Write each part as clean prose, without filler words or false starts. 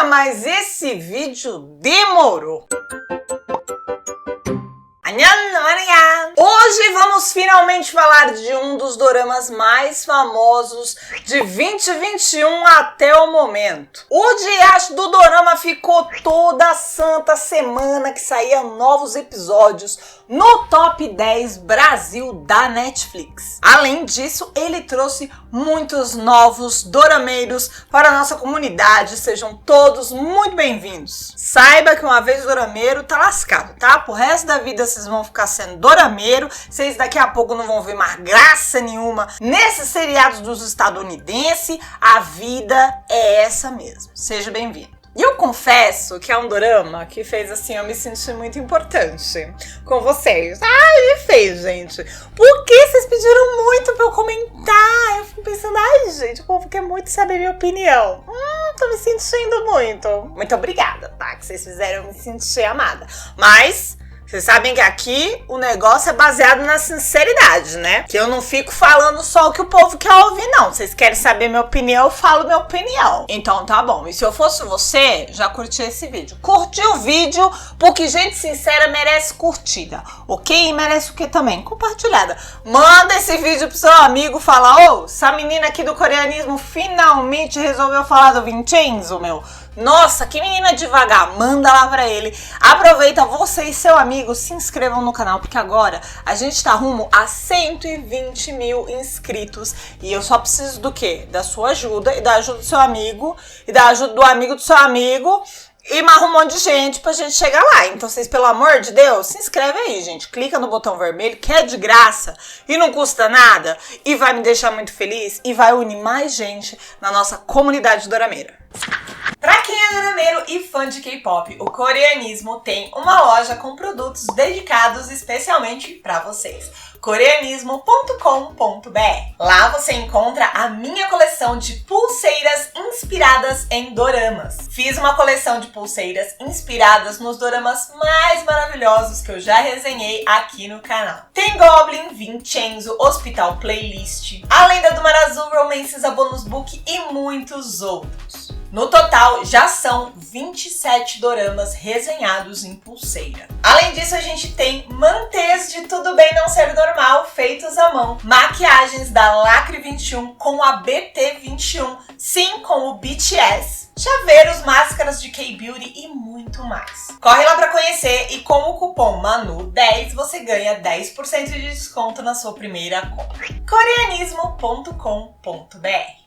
mas esse vídeo demorou. Hoje vamos finalmente falar de um dos doramas mais famosos de 2021 até o momento. O diacho do dorama ficou toda a santa semana que saíam novos episódios no Top 10 Brasil da Netflix. Além disso, ele trouxe muitos novos dorameiros para a nossa comunidade. Sejam todos muito bem-vindos. Saiba que uma vez dorameiro tá lascado, tá? Pro resto da vida vocês vão ficar sendo dorameiro. Vocês daqui a pouco não vão ver mais graça nenhuma nesses seriados dos estadunidenses. A vida é essa mesmo. Seja bem-vindo. E eu confesso que é um dorama que fez assim, eu me senti muito importante com vocês. Ele fez, gente. Porque vocês pediram muito pra eu comentar. Eu fico pensando, gente, o povo quer muito saber minha opinião. Tô me sentindo muito. Muito obrigada, tá? Que vocês fizeram eu me sentir amada. Mas vocês sabem que aqui o negócio é baseado na sinceridade, né? Que eu não fico falando só o que o povo quer ouvir, não. Vocês querem saber minha opinião, eu falo minha opinião. Então tá bom. E se eu fosse você, já curti esse vídeo. Curti o vídeo, porque gente sincera merece curtida, ok? E merece o que também? Compartilhada. Manda esse vídeo pro seu amigo, fala, essa menina aqui do coreanismo finalmente resolveu falar do Vincenzo, meu. Nossa, que menina devagar, manda lá pra ele. Aproveita, você e seu amigo se inscrevam no canal, porque agora a gente tá rumo a 120 mil inscritos. E eu só preciso do quê? Da sua ajuda e da ajuda do seu amigo e da ajuda do amigo do seu amigo. E mais um monte de gente pra gente chegar lá. Então vocês, pelo amor de Deus, se inscreve aí, gente. Clica no botão vermelho, que é de graça e não custa nada. E vai me deixar muito feliz e vai unir mais gente na nossa comunidade dorameira. Pra quem é dorameiro e fã de K-pop, o Coreanismo tem uma loja com produtos dedicados especialmente pra vocês. Coreanismo.com.br. Lá você encontra a minha coleção de pulseiras inspiradas em doramas. Fiz uma coleção de pulseiras inspiradas nos doramas mais maravilhosos que eu já resenhei aqui no canal. Tem Goblin, Vincenzo, Hospital Playlist, A Lenda do Mar Azul, Romances, a Bonus Book e muitos outros. No total, já são 27 doramas resenhados em pulseira. Além disso, a gente tem mantês de Tudo Bem Não Ser Normal, feitos à mão, maquiagens da Lacre 21 com a BT 21, sim, com o BTS, chaveiros, máscaras de K-Beauty e muito mais. Corre lá para conhecer e com o cupom MANU10 você ganha 10% de desconto na sua primeira compra. Coreanismo.com.br.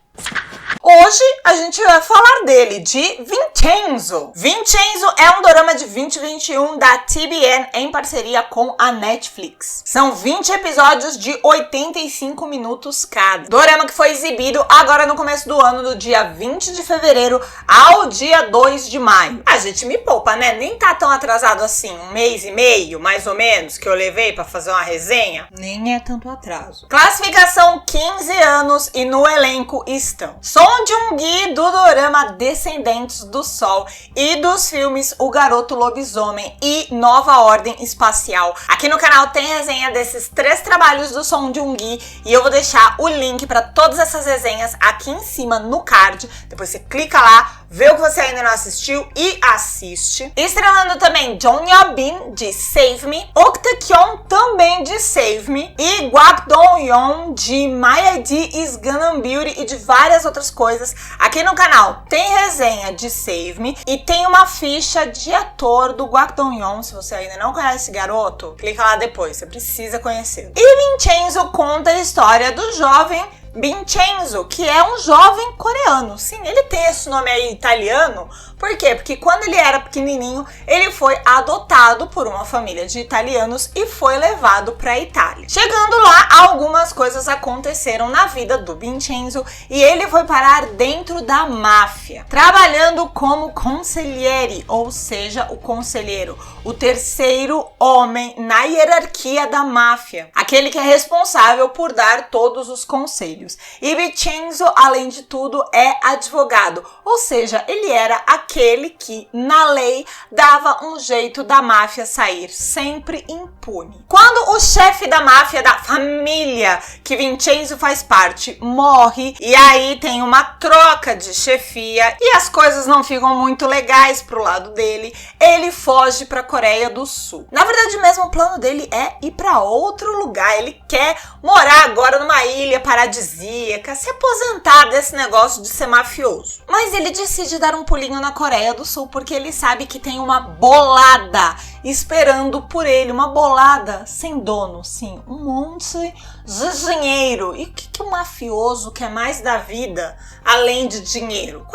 Hoje a gente vai falar dele, de Vincenzo. Vincenzo é um dorama de 2021 da TBN em parceria com a Netflix. São 20 episódios de 85 minutos cada. Dorama que foi exibido agora no começo do ano, do dia 20 de fevereiro ao dia 2 de maio. A gente me poupa, né? Nem tá tão atrasado assim, um mês e meio, mais ou menos, que eu levei pra fazer uma resenha. Nem é tanto atraso. Classificação 15 anos e no elenco estão Song Joong-gi do dorama Descendentes do Sol e dos filmes O Garoto Lobisomem e Nova Ordem Espacial. Aqui no canal tem resenha desses 3 trabalhos do Song Joong-gi e eu vou deixar o link para todas essas resenhas aqui em cima no card. Depois você clica lá, vê o que você ainda não assistiu e assiste. Estrelando também Jong Yo-bin de Save Me, Ok Tae-kyung também de Save Me e Kwak Do-yeon de My ID is Gangnam Beauty e de várias outras coisas. Aqui no canal tem resenha de Save Me e tem uma ficha de ator do Kwak Do-yeon. Se você ainda não conhece esse garoto, clica lá depois, você precisa conhecer. E Vincenzo conta a história do jovem Vincenzo, que é um jovem coreano. Sim, ele tem esse nome aí italiano. Por quê? Porque quando ele era pequenininho, ele foi adotado por uma família de italianos e foi levado para a Itália. Chegando lá, algumas coisas aconteceram na vida do Vincenzo e ele foi parar dentro da máfia, trabalhando como consigliere, ou seja, o conselheiro, o terceiro homem na hierarquia da máfia, aquele que é responsável por dar todos os conselhos. filhos. E Vincenzo, além de tudo, é advogado, ou seja, ele era aquele que, na lei, dava um jeito da máfia sair sempre impune. Quando o chefe da máfia da família que Vincenzo faz parte morre, e aí tem uma troca de chefia e as coisas não ficam muito legais pro lado dele, ele foge pra Coreia do Sul. Na verdade mesmo, o plano dele é ir pra outro lugar, ele quer morar agora numa ilha paradisíaca, se aposentar desse negócio de ser mafioso. Mas ele decide dar um pulinho na Coreia do Sul porque ele sabe que tem uma bolada esperando por ele, uma bolada sem dono, sim, um monte de dinheiro. E o que o mafioso quer mais da vida, além de dinheiro?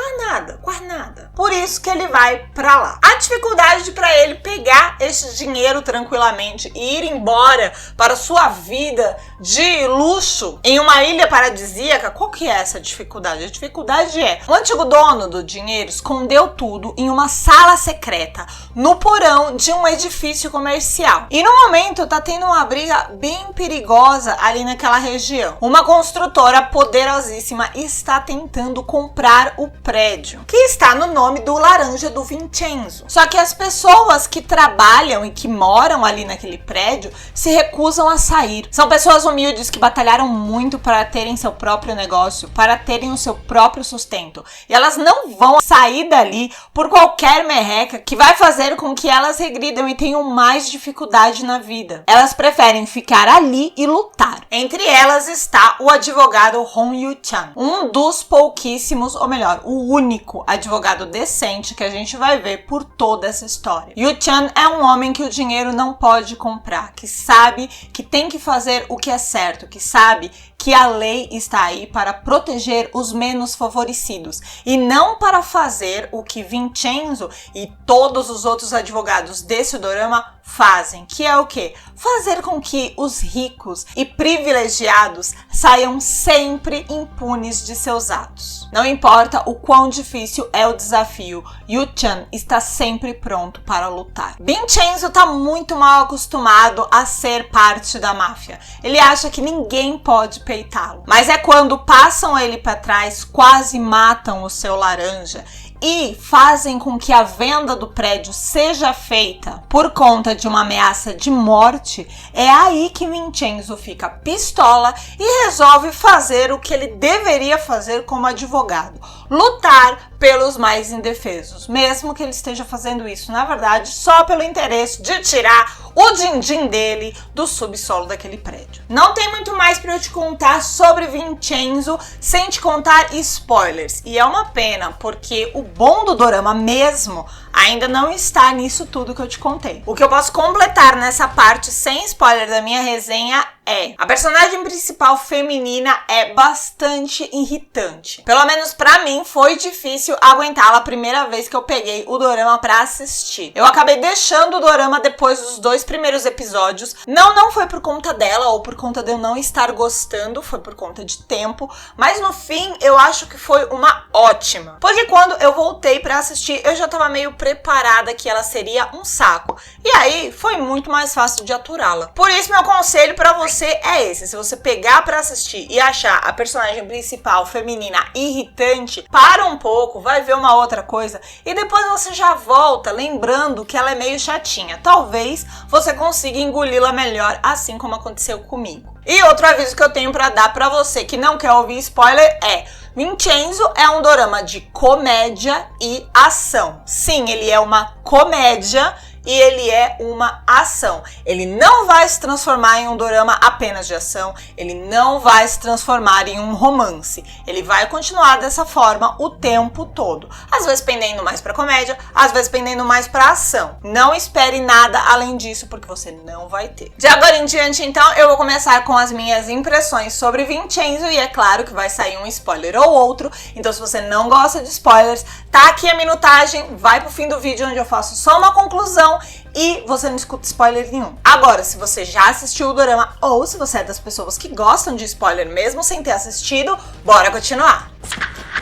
Quase nada. Por isso que ele vai pra lá. A dificuldade para ele pegar esse dinheiro tranquilamente e ir embora para sua vida de luxo em uma ilha paradisíaca, qual que é essa dificuldade? A dificuldade é, o antigo dono do dinheiro escondeu tudo em uma sala secreta, no porão de um edifício comercial. E no momento tá tendo uma briga bem perigosa ali naquela região. Uma construtora poderosíssima está tentando comprar o prédio, que está no nome do laranja do Vincenzo. Só que as pessoas que trabalham e que moram ali naquele prédio se recusam a sair. São pessoas humildes que batalharam muito para terem seu próprio negócio, para terem o seu próprio sustento. E elas não vão sair dali por qualquer merreca que vai fazer com que elas regridam e tenham mais dificuldade na vida. Elas preferem ficar ali e lutar. Entre elas está o advogado Hong Yu-chan, um dos pouquíssimos, ou melhor, o único advogado decente que a gente vai ver por toda essa história. Yu-chan é um homem que o dinheiro não pode comprar, que sabe que tem que fazer o que é certo, que sabe que a lei está aí para proteger os menos favorecidos e não para fazer o que Vincenzo e todos os outros advogados desse dorama fazem, que é o quê? Fazer com que os ricos e privilegiados saiam sempre impunes de seus atos. Não importa o quão difícil é o desafio, Yu-chan está sempre pronto para lutar. Vincenzo está muito mal acostumado a ser parte da máfia. Ele acha que ninguém pode peitá-lo. Mas é quando passam ele para trás, quase matam o seu laranja e fazem com que a venda do prédio seja feita por conta de uma ameaça de morte, é aí que Vincenzo fica pistola e resolve fazer o que ele deveria fazer como advogado: lutar pelos mais indefesos, mesmo que ele esteja fazendo isso, na verdade, só pelo interesse de tirar o din-din dele do subsolo daquele prédio. Não tem muito mais para eu te contar sobre Vincenzo sem te contar spoilers, e é uma pena, porque o bom do dorama mesmo ainda não está nisso tudo que eu te contei. O que eu posso completar nessa parte sem spoiler da minha resenha é: a personagem principal feminina é bastante irritante. Pelo menos pra mim foi difícil aguentá-la a primeira vez que eu peguei o dorama pra assistir. Eu acabei deixando o dorama depois dos 2 primeiros episódios. Não foi por conta dela ou por conta de eu não estar gostando, foi por conta de tempo, mas no fim eu acho que foi uma ótima. Porque quando eu voltei pra assistir, eu já tava meio preparada que ela seria um saco. E aí foi muito mais fácil de aturá-la. Por isso meu conselho pra você é esse: se você pegar pra assistir e achar a personagem principal feminina irritante, para um pouco, vai ver uma outra coisa e depois você já volta lembrando que ela é meio chatinha. Talvez você consiga engoli-la melhor, assim como aconteceu comigo. E outro aviso que eu tenho pra dar pra você que não quer ouvir spoiler é: Vincenzo é um dorama de comédia e ação. Sim, ele é uma comédia e ele é uma ação. Ele não vai se transformar em um dorama apenas de ação, ele não vai se transformar em um romance. Ele vai continuar dessa forma o tempo todo. Às vezes pendendo mais pra comédia, às vezes pendendo mais pra ação. Não espere nada além disso, porque você não vai ter. De agora em diante, então, eu vou começar com as minhas impressões sobre Vincenzo, e é claro que vai sair um spoiler ou outro. Então, se você não gosta de spoilers, tá aqui a minutagem, vai pro fim do vídeo onde eu faço só uma conclusão e você não escuta spoiler nenhum. Agora, se você já assistiu o dorama ou se você é das pessoas que gostam de spoiler mesmo sem ter assistido, bora continuar!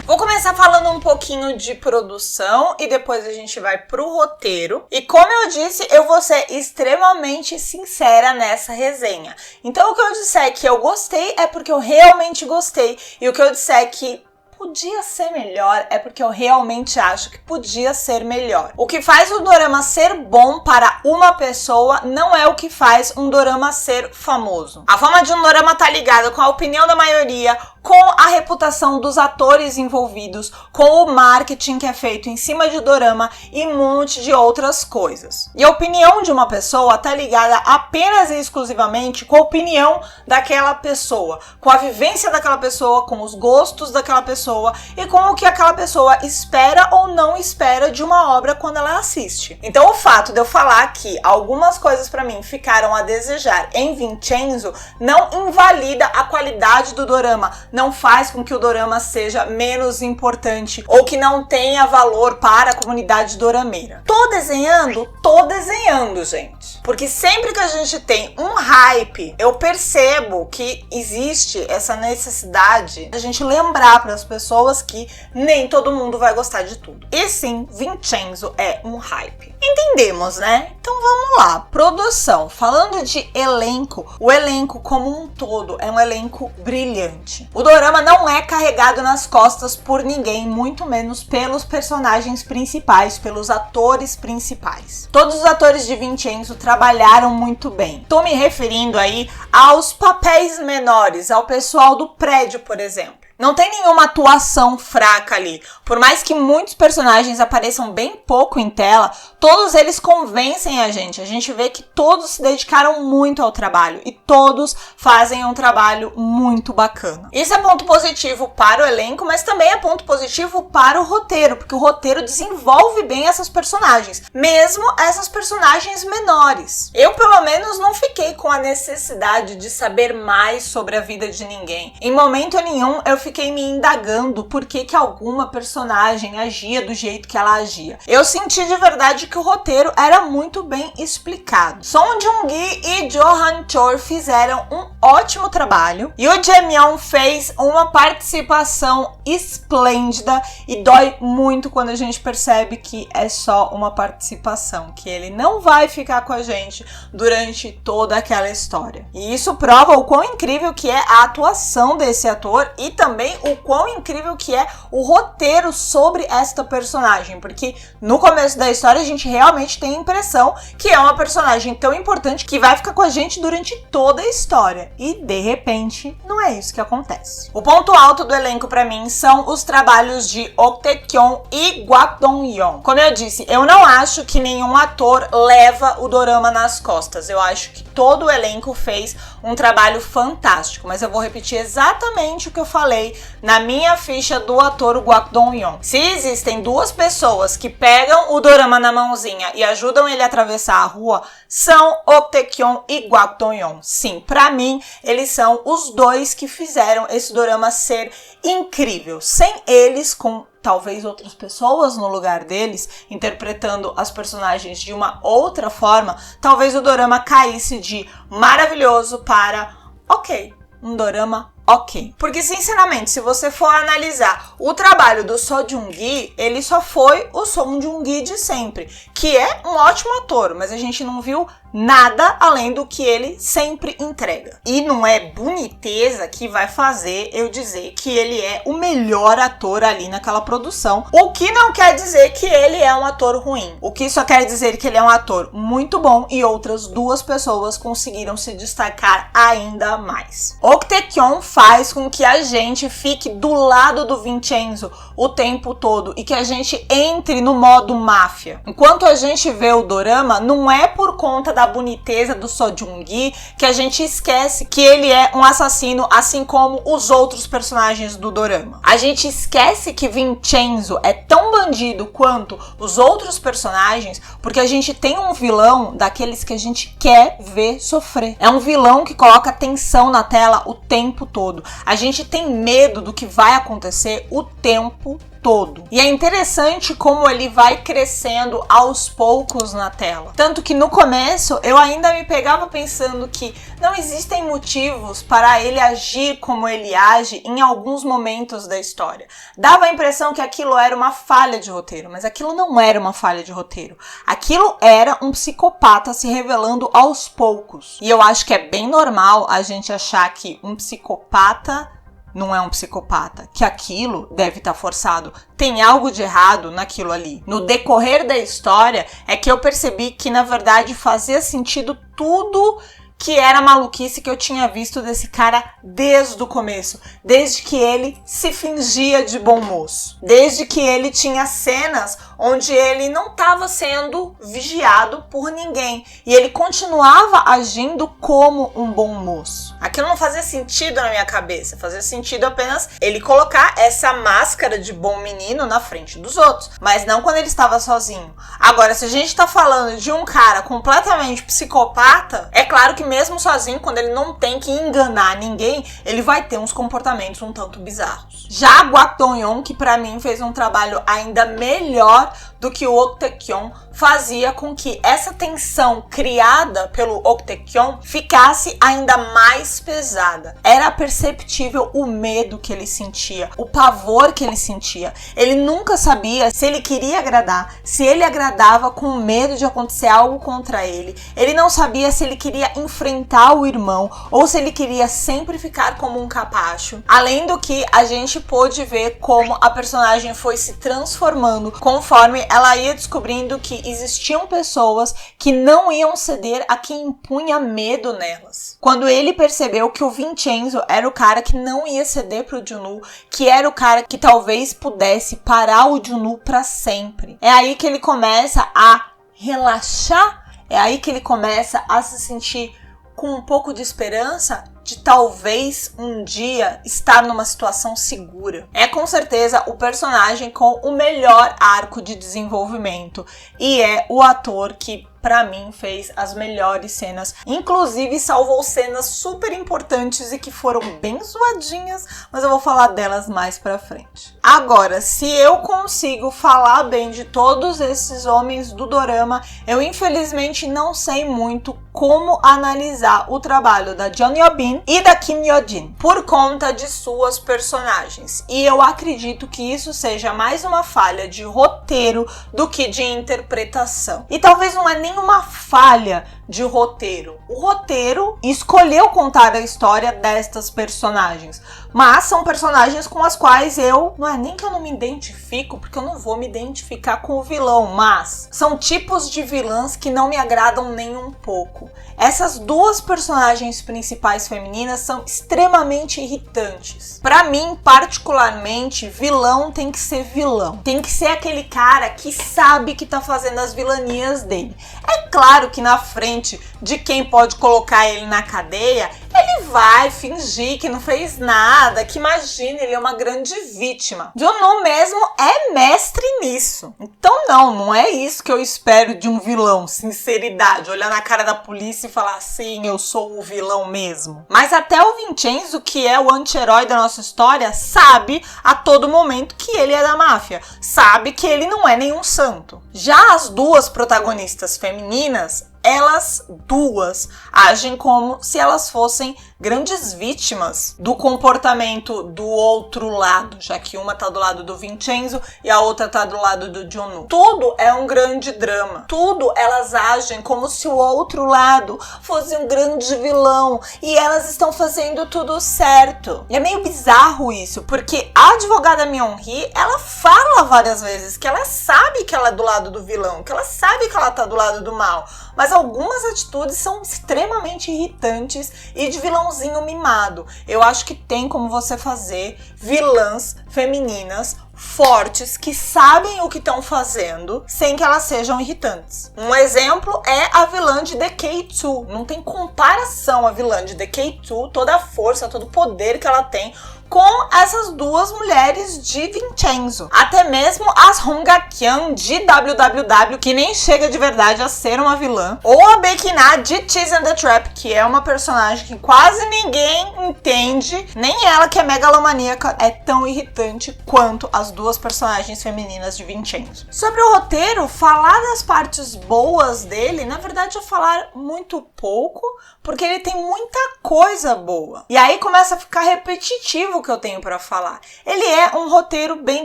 Vou começar falando um pouquinho de produção e depois a gente vai pro roteiro. E como eu disse, eu vou ser extremamente sincera nessa resenha. Então o que eu disser que eu gostei é porque eu realmente gostei. E o que eu disser que podia ser melhor é porque eu realmente acho que podia ser melhor. O que faz um dorama ser bom para uma pessoa não é o que faz um dorama ser famoso. A fama de um dorama tá ligada com a opinião da maioria, com a reputação dos atores envolvidos, com o marketing que é feito em cima de dorama e um monte de outras coisas. E a opinião de uma pessoa tá ligada apenas e exclusivamente com a opinião daquela pessoa, com a vivência daquela pessoa, com os gostos daquela pessoa e com o que aquela pessoa espera ou não espera de uma obra quando ela assiste. Então o fato de eu falar que algumas coisas pra mim ficaram a desejar em Vincenzo não invalida a qualidade do dorama, não faz com que o dorama seja menos importante ou que não tenha valor para a comunidade dorameira. Tô desenhando, gente. Porque sempre que a gente tem um hype, eu percebo que existe essa necessidade de a gente lembrar para as pessoas que nem todo mundo vai gostar de tudo. E sim, Vincenzo é um hype. Entendemos, né? Então vamos lá. Produção. Falando de elenco, o elenco como um todo é um elenco brilhante. O dorama não é carregado nas costas por ninguém, muito menos pelos personagens principais, pelos atores principais. Todos os atores de Vincenzo trabalharam muito bem. Tô me referindo aí aos papéis menores, ao pessoal do prédio, por exemplo. Não tem nenhuma atuação fraca ali. Por mais que muitos personagens apareçam bem pouco em tela, todos eles convencem a gente. A gente vê que todos se dedicaram muito ao trabalho e todos fazem um trabalho muito bacana. Isso é ponto positivo para o elenco, mas também é ponto positivo para o roteiro, porque o roteiro desenvolve bem essas personagens, mesmo essas personagens menores. Eu, pelo menos, não fiquei com a necessidade de saber mais sobre a vida de ninguém. Em momento nenhum, eu fiquei me indagando por que alguma personagem agia do jeito que ela agia. Eu senti de verdade que o roteiro era muito bem explicado. Song Joong-gi e Jo Han-chol fizeram um ótimo trabalho e o Jae-myung fez uma participação esplêndida e dói muito quando a gente percebe que é só uma participação, que ele não vai ficar com a gente durante toda aquela história. E isso prova o quão incrível que é a atuação desse ator e também o quão incrível que é o roteiro sobre esta personagem, porque no começo da história a gente realmente tem a impressão que é uma personagem tão importante que vai ficar com a gente durante toda a história e de repente não é isso que acontece. O ponto alto do elenco pra mim são os trabalhos de Ok Tae-kyun e Kwak Dong-yeon. Como eu disse, eu não acho que nenhum ator leva o dorama nas costas, eu acho que todo o elenco fez um trabalho fantástico, mas eu vou repetir exatamente o que eu falei na minha ficha do ator Kwak Dong-yeon. Se existem duas pessoas que pegam o dorama na mãozinha e ajudam ele a atravessar a rua, são Ok Tae-kyun e Kwak Dong-yeon. Sim, pra mim, eles são os dois que fizeram esse dorama ser incrível. Sem eles, com talvez outras pessoas no lugar deles, interpretando as personagens de uma outra forma, talvez o dorama caísse de maravilhoso para ok, um dorama ok. Porque, sinceramente, se você for analisar o trabalho do Seo Joong-gi, ele só foi o Seo Joong-gi de sempre, que é um ótimo ator, mas a gente não viu nada além do que ele sempre entrega. E não é boniteza que vai fazer eu dizer que ele é o melhor ator ali naquela produção, o que não quer dizer que ele é um ator ruim. O que só quer dizer que ele é um ator muito bom e outras duas pessoas conseguiram se destacar ainda mais. Ok Tae-kyun faz com que a gente fique do lado do Vincenzo o tempo todo e que a gente entre no modo máfia. Enquanto a gente vê o dorama, não é por conta da boniteza do Seo Joong-gi que a gente esquece que ele é um assassino, assim como os outros personagens do dorama. A gente esquece que Vincenzo é tão bandido quanto os outros personagens porque a gente tem um vilão daqueles que a gente quer ver sofrer. É um vilão que coloca tensão na tela o tempo todo. A gente tem medo do que vai acontecer o tempo todo. E é interessante como ele vai crescendo aos poucos na tela. Tanto que no começo eu ainda me pegava pensando que não existem motivos para ele agir como ele age em alguns momentos da história. Dava a impressão que aquilo era uma falha de roteiro, mas aquilo não era uma falha de roteiro. Aquilo era um psicopata se revelando aos poucos. E eu acho que é bem normal a gente achar que um psicopata não é um psicopata, que aquilo deve estar forçado. Tem algo de errado naquilo ali. No decorrer da história é que eu percebi que, na verdade, fazia sentido tudo que era maluquice que eu tinha visto desse cara desde o começo. Desde que ele se fingia de bom moço. Desde que ele tinha cenas onde ele não estava sendo vigiado por ninguém. E ele continuava agindo como um bom moço. Aquilo não fazia sentido na minha cabeça. Fazia sentido apenas ele colocar essa máscara de bom menino na frente dos outros. Mas não quando ele estava sozinho. Agora, se a gente está falando de um cara completamente psicopata, é claro que mesmo sozinho, quando ele não tem que enganar ninguém, ele vai ter uns comportamentos um tanto bizarros. Já Kwak Do-yeon, que pra mim fez um trabalho ainda melhor do que o Ok Tae-kyun, fazia com que essa tensão criada pelo Ok Tae-kyun ficasse ainda mais pesada. Era perceptível o medo que ele sentia, o pavor que ele sentia. Ele nunca sabia se ele queria agradar, se ele agradava com medo de acontecer algo contra ele. Ele não sabia se ele queria enfrentar o irmão ou se ele queria sempre ficar como um capacho. Além do que a gente pôde ver como a personagem foi se transformando conforme ela ia descobrindo que existiam pessoas que não iam ceder a quem impunha medo nelas. Quando ele percebeu que o Vincenzo era o cara que não ia ceder pro Jun-woo, que era o cara que talvez pudesse parar o Jun-woo pra sempre. É aí que ele começa a relaxar, é aí que ele começa a se sentir com um pouco de esperança de talvez um dia estar numa situação segura. É com certeza o personagem com o melhor arco de desenvolvimento e é o ator que pra mim fez as melhores cenas, inclusive salvou cenas super importantes e que foram bem zoadinhas, mas eu vou falar delas mais pra frente. Agora, se eu consigo falar bem de todos esses homens do dorama, eu infelizmente não sei muito como analisar o trabalho da Jeon Yo-bin e da Kim Yo-jin por conta de suas personagens. E eu acredito que isso seja mais uma falha de roteiro do que de interpretação. E talvez não é nenhuma falha de roteiro. O roteiro escolheu contar a história destas personagens, mas são personagens com as quais não é nem que eu não me identifico, porque eu não vou me identificar com o vilão, mas são tipos de vilãs que não me agradam nem um pouco. Essas duas personagens principais femininas são extremamente irritantes. Pra mim, particularmente, vilão tem que ser vilão. Tem que ser aquele cara que sabe que tá fazendo as vilanias dele. É claro que na frente de quem pode colocar ele na cadeia, ele vai fingir que não fez nada, que imagina, ele é uma grande vítima. Jun-woo mesmo é mestre nisso. Então não é isso que eu espero de um vilão, sinceridade, olhar na cara da polícia e falar assim, eu sou o vilão mesmo. Mas até o Vincenzo, que é o anti-herói da nossa história, sabe a todo momento que ele é da máfia, sabe que ele não é nenhum santo. Já as duas protagonistas femininas, elas duas agem como se elas fossem grandes vítimas do comportamento do outro lado, já que uma tá do lado do Vincenzo e a outra tá do lado do Jun-woo. Tudo é um grande drama. Tudo elas agem como se o outro lado fosse um grande vilão e elas estão fazendo tudo certo. E é meio bizarro isso, porque a advogada Myung-hee, ela fala várias vezes que ela sabe que ela é do lado do vilão, que ela sabe que ela tá do lado do mal, mas algumas atitudes são extremamente irritantes e de vilãozinho mimado. Eu acho que tem como você fazer vilãs femininas fortes que sabem o que estão fazendo sem que elas sejam irritantes. Um exemplo é a vilã de The K2. Não tem comparação a vilã de The K2, toda a força, todo o poder que ela tem com essas duas mulheres de Vincenzo. Até mesmo as Hong Ga-kyeon de WWW, que nem chega de verdade a ser uma vilã, ou a Baek Na de Tease and the Trap, que é uma personagem que quase ninguém entende, nem ela, que é megalomaníaca, é tão irritante quanto as duas personagens femininas de Vincenzo. Sobre o roteiro, falar das partes boas dele, na verdade é falar muito pouco, porque ele tem muita coisa boa. E aí começa a ficar repetitivo o que eu tenho pra falar. Ele é um roteiro bem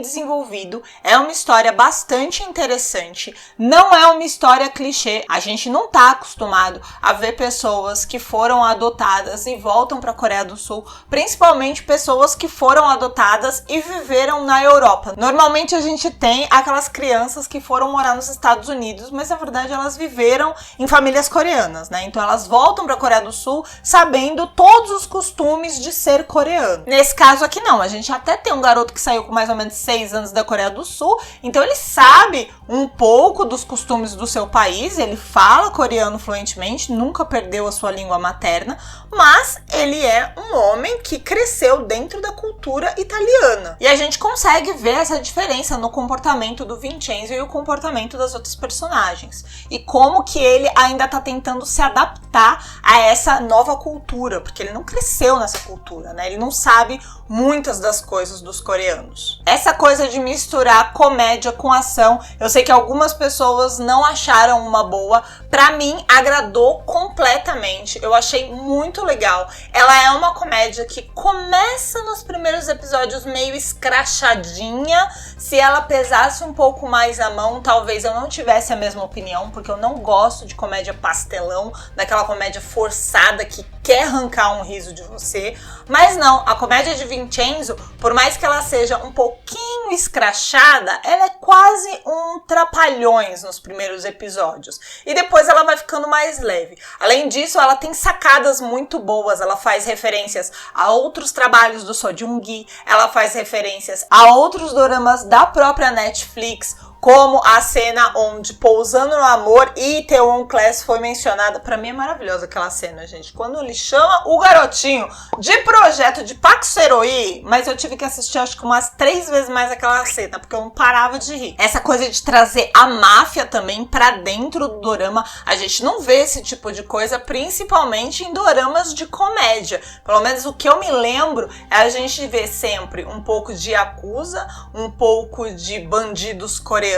desenvolvido, é uma história bastante interessante, não é uma história clichê. A gente não tá acostumado a ver pessoas que foram adotadas e voltam pra Coreia do Sul, principalmente pessoas que foram adotadas e viveram na Europa. Normalmente a gente tem aquelas crianças que foram morar nos Estados Unidos, mas na verdade elas viveram em famílias coreanas, né? Então elas voltam pra Coreia do Sul sabendo todos os costumes de ser coreano. Nesse caso aqui não, a gente até tem um garoto que saiu com mais ou menos 6 anos da Coreia do Sul, então ele sabe um pouco dos costumes do seu país, ele fala coreano fluentemente, nunca perdeu a sua língua materna, mas ele é um homem que cresceu dentro da cultura italiana. E a gente consegue ver essa diferença no comportamento do Vincenzo e o comportamento das outras personagens. E como que ele ainda tá tentando se adaptar a essa nova cultura, porque ele não cresceu nessa cultura, né? Ele não sabe muitas das coisas dos coreanos. Essa coisa de misturar comédia com ação, eu sei que algumas pessoas não acharam uma boa, pra mim agradou completamente, eu achei muito legal. Ela é uma comédia que começa nos primeiros episódios meio escrachadinha, se ela pesasse um pouco mais a mão, talvez eu não tivesse a mesma opinião, porque eu não gosto de comédia pastelão, daquela comédia forçada que quer arrancar um riso de você, mas não, a comédia de Vincenzo, por mais que ela seja um pouquinho escrachada, ela é quase um Trapalhões nos primeiros episódios, e depois ela vai ficando mais leve. Além disso, ela tem sacadas muito boas, ela faz referências a outros trabalhos do Seo Joong-ki, ela faz referências a outros doramas da própria Netflix, como a cena onde Pousando no Amor e Itaewon Class foi mencionada. Pra mim é maravilhosa aquela cena, gente. Quando ele chama o garotinho de projeto de Park Seo-hee, mas eu tive que assistir acho que umas 3 vezes mais aquela cena, porque eu não parava de rir. Essa coisa de trazer a máfia também pra dentro do dorama, a gente não vê esse tipo de coisa, principalmente em doramas de comédia. Pelo menos o que eu me lembro é a gente ver sempre um pouco de Yakuza, um pouco de bandidos coreanos,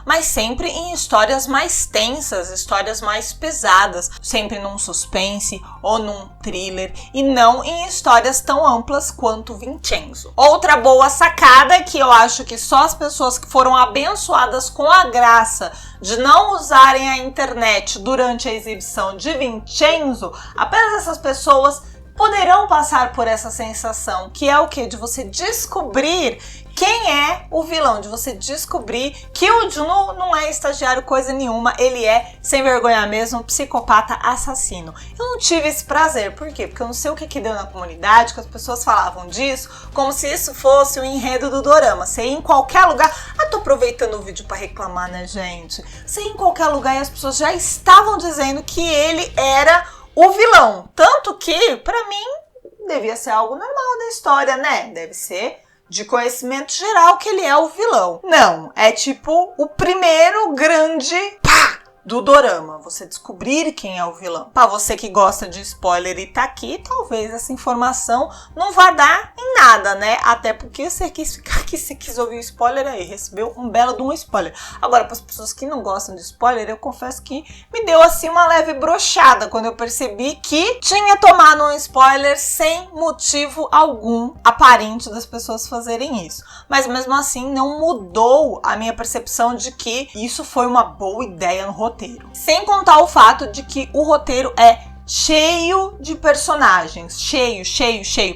mas sempre em histórias mais tensas, histórias mais pesadas, sempre num suspense ou num thriller, e não em histórias tão amplas quanto Vincenzo. Outra boa sacada, que eu acho que só as pessoas que foram abençoadas com a graça de não usarem a internet durante a exibição de Vincenzo, apenas essas pessoas poderão passar por essa sensação, que é o quê? De você descobrir quem é o vilão, de você descobrir que o Juno não é estagiário coisa nenhuma, ele é, sem vergonha mesmo, psicopata assassino. Eu não tive esse prazer, por quê? Porque eu não sei o que deu na comunidade, que as pessoas falavam disso, como se isso fosse o enredo do dorama. Você ia em qualquer lugar, tô aproveitando o vídeo pra reclamar, né, gente? Você ia em qualquer lugar e as pessoas já estavam dizendo que ele era o vilão. Tanto que, pra mim, devia ser algo normal da história, né? Deve ser de conhecimento geral que ele é o vilão. Não, é tipo o primeiro grande pá do dorama, você descobrir quem é o vilão. Pra você que gosta de spoiler e tá aqui, talvez essa informação não vá dar em nada, né? Até porque você quis ficar aqui, você quis ouvir o spoiler aí, recebeu um belo de um spoiler. Agora, para as pessoas que não gostam de spoiler, eu confesso que me deu assim uma leve brochada quando eu percebi que tinha tomado um spoiler sem motivo algum aparente das pessoas fazerem isso. Mas mesmo assim, não mudou a minha percepção de que isso foi uma boa ideia no roteiro. Sem contar o fato de que o roteiro é cheio de personagens, cheio,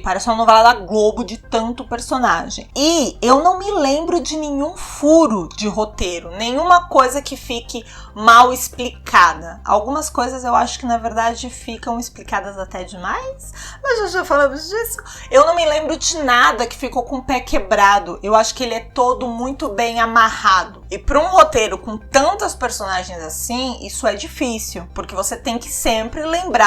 parece uma novela da Globo de tanto personagem. E eu não me lembro de nenhum furo de roteiro, nenhuma coisa que fique mal explicada. Algumas coisas eu acho que na verdade ficam explicadas até demais, mas já falamos disso. Eu não me lembro de nada que ficou com o pé quebrado, eu acho que ele é todo muito bem amarrado. E para um roteiro com tantas personagens assim, isso é difícil, porque você tem que sempre lembrar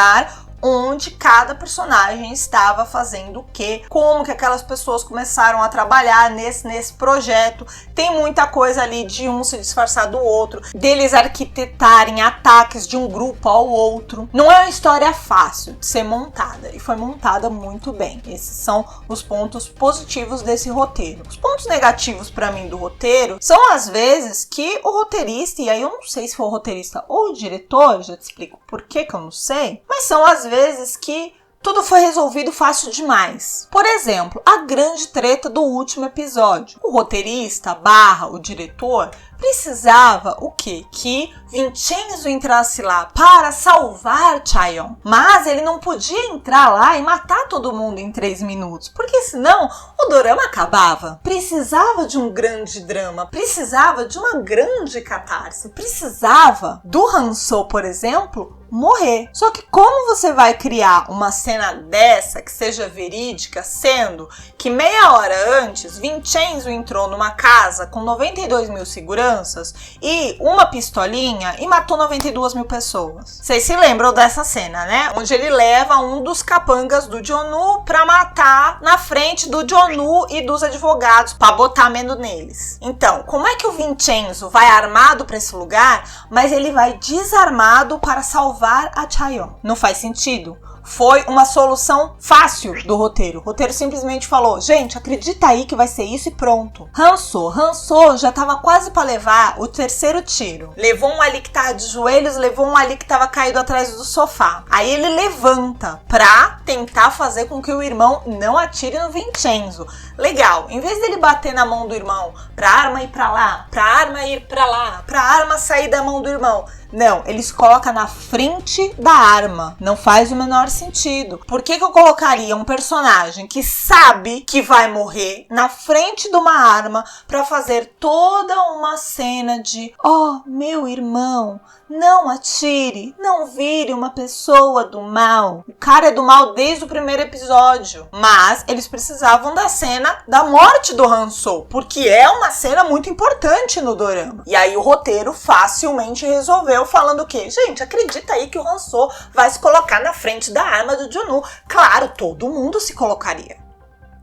onde cada personagem estava fazendo o quê, como que aquelas pessoas começaram a trabalhar nesse projeto. Tem muita coisa ali de um se disfarçar do outro, deles arquitetarem ataques de um grupo ao outro. Não é uma história fácil de ser montada, e foi montada muito bem. Esses são os pontos positivos desse roteiro. Os pontos negativos para mim do roteiro são às vezes que o roteirista, e aí eu não sei se foi o roteirista ou o diretor, já te explico por que eu não sei, mas são às vezes que tudo foi resolvido fácil demais. Por exemplo, a grande treta do último episódio. O roteirista / o diretor precisava o quê? Que Vincenzo entrasse lá para salvar Chaeyoung. Mas ele não podia entrar lá e matar todo mundo em 3 minutos, porque senão o dorama acabava. Precisava de um grande drama, precisava de uma grande catarse, precisava do Han-soo, por exemplo, morrer. Só que como você vai criar uma cena dessa que seja verídica, sendo que meia hora antes Vincenzo entrou numa casa com 92 mil seguranças e uma pistolinha e matou 92 mil pessoas? Vocês se lembram dessa cena, né? Onde ele leva um dos capangas do Jonu pra matar na frente do Jonu e dos advogados, pra botar medo neles. Então, como é que o Vincenzo vai armado pra esse lugar, mas ele vai desarmado para salvar a Chaeyoung? Não faz sentido. Foi uma solução fácil do roteiro. O roteiro simplesmente falou: gente, acredita aí que vai ser isso e pronto. Han-soo já tava quase pra levar o 3º tiro. Levou um ali que tava de joelhos, levou um ali que tava caído atrás do sofá. Aí ele levanta pra tentar fazer com que o irmão não atire no Vincenzo. Legal, em vez dele bater na mão do irmão, pra arma ir pra lá, pra arma ir pra lá, pra arma sair da mão do irmão, não, eles colocam na frente da arma. Não faz o menor sentido. Por que eu colocaria um personagem que sabe que vai morrer na frente de uma arma pra fazer toda uma cena de meu irmão, não atire, não vire uma pessoa do mal. O cara é do mal desde o primeiro episódio. Mas eles precisavam da cena da morte do Han-soo, porque é uma cena muito importante no dorama. E aí o roteiro facilmente resolveu falando o quê? Gente, acredita aí que o Han-soo vai se colocar na frente da arma do Jonu. Claro, todo mundo se colocaria.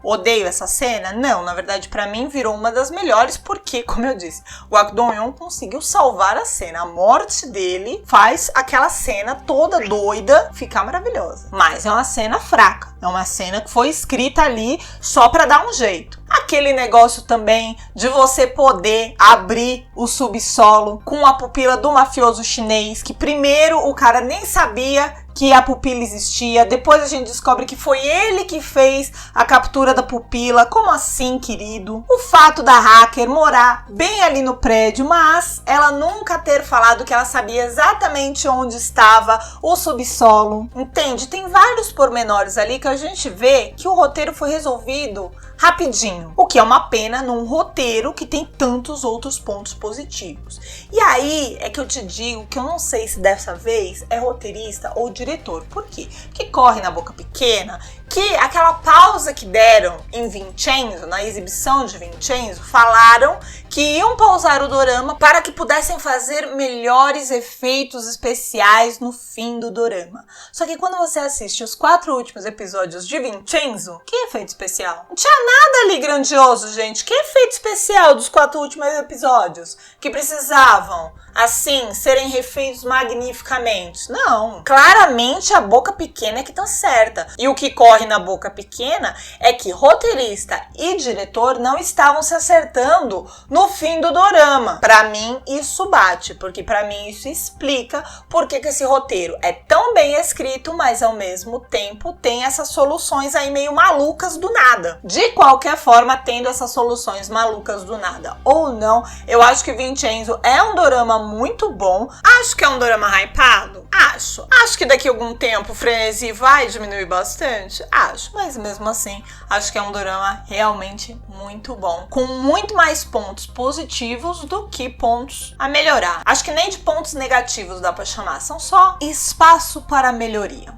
Odeio essa cena? Não, na verdade pra mim virou uma das melhores porque, como eu disse, o Park Do-young conseguiu salvar a cena. A morte dele faz aquela cena toda doida ficar maravilhosa. Mas é uma cena fraca, é uma cena que foi escrita ali só pra dar um jeito. Aquele negócio também de você poder abrir o subsolo com a pupila do mafioso chinês, que primeiro o cara nem sabia que a pupila existia, depois a gente descobre que foi ele que fez a captura da pupila. Como assim, querido? O fato da hacker morar bem ali no prédio, mas ela nunca ter falado que ela sabia exatamente onde estava o subsolo. Entende? Tem vários pormenores ali que a gente vê que o roteiro foi resolvido rapidinho, o que é uma pena num roteiro que tem tantos outros pontos positivos. E aí é que eu te digo que eu não sei se dessa vez é roteirista ou diretor. Por quê? Porque corre na boca pequena que aquela pausa que deram em Vincenzo, na exibição de Vincenzo, falaram que iam pausar o dorama para que pudessem fazer melhores efeitos especiais no fim do dorama. Só que quando você assiste os 4 últimos episódios de Vincenzo, que efeito especial? Não tinha nada ali grandioso, gente. Que efeito especial dos 4 últimos episódios que precisavam, assim, serem refeitos magnificamente? Não. Claramente a boca pequena é que tá certa. E o que corre na boca pequena é que roteirista e diretor não estavam se acertando no fim do dorama. Pra mim, isso bate, porque pra mim isso explica por que esse roteiro é tão bem escrito, mas ao mesmo tempo tem essas soluções aí meio malucas do nada. De qualquer forma, tendo essas soluções malucas do nada ou não, eu acho que Vincenzo é um dorama muito bom. Acho que é um dorama hypado? Acho. Acho que daqui a algum tempo o frenesi vai diminuir bastante? Acho. Mas mesmo assim, acho que é um dorama realmente muito bom, com muito mais pontos positivos do que pontos a melhorar. Acho que nem de pontos negativos dá pra chamar, são só espaço para melhoria.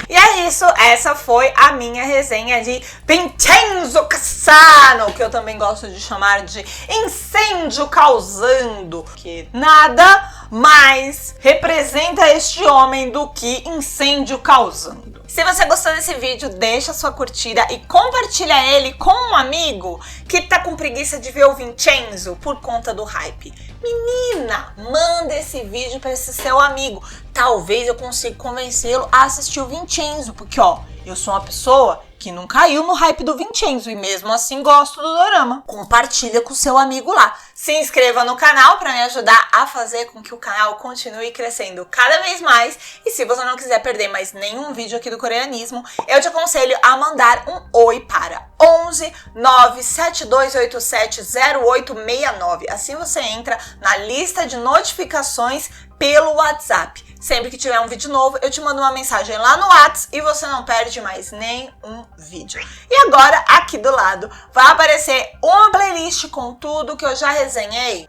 E é isso, essa foi a minha resenha de Vincenzo Cassano, que eu também gosto de chamar de incêndio causando, que nada mais representa este homem do que incêndio causando. Se você gostou desse vídeo, deixa sua curtida e compartilha ele com um amigo que tá com preguiça de ver o Vincenzo por conta do hype. Menina, manda esse vídeo para esse seu amigo. Talvez eu consiga convencê-lo a assistir o Vincenzo, porque ó, eu sou uma pessoa que não caiu no hype do Vincenzo e mesmo assim gosto do dorama. Compartilha com o seu amigo lá. Se inscreva no canal para me ajudar a fazer com que o canal continue crescendo cada vez mais. E se você não quiser perder mais nenhum vídeo aqui do coreanismo, eu te aconselho a mandar um oi para 11 97287 0869. Assim você entra na lista de notificações pelo WhatsApp. Sempre que tiver um vídeo novo, eu te mando uma mensagem lá no WhatsApp e você não perde mais nenhum vídeo. E agora, aqui do lado, vai aparecer uma playlist com tudo que eu já resenhei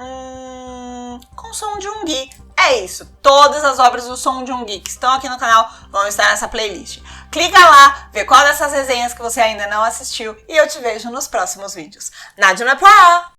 com Song Joong-ki. É isso, todas as obras do Song Joong-ki que estão aqui no canal vão estar nessa playlist. Clica lá, vê qual dessas resenhas que você ainda não assistiu e eu te vejo nos próximos vídeos. Nadjuna pra!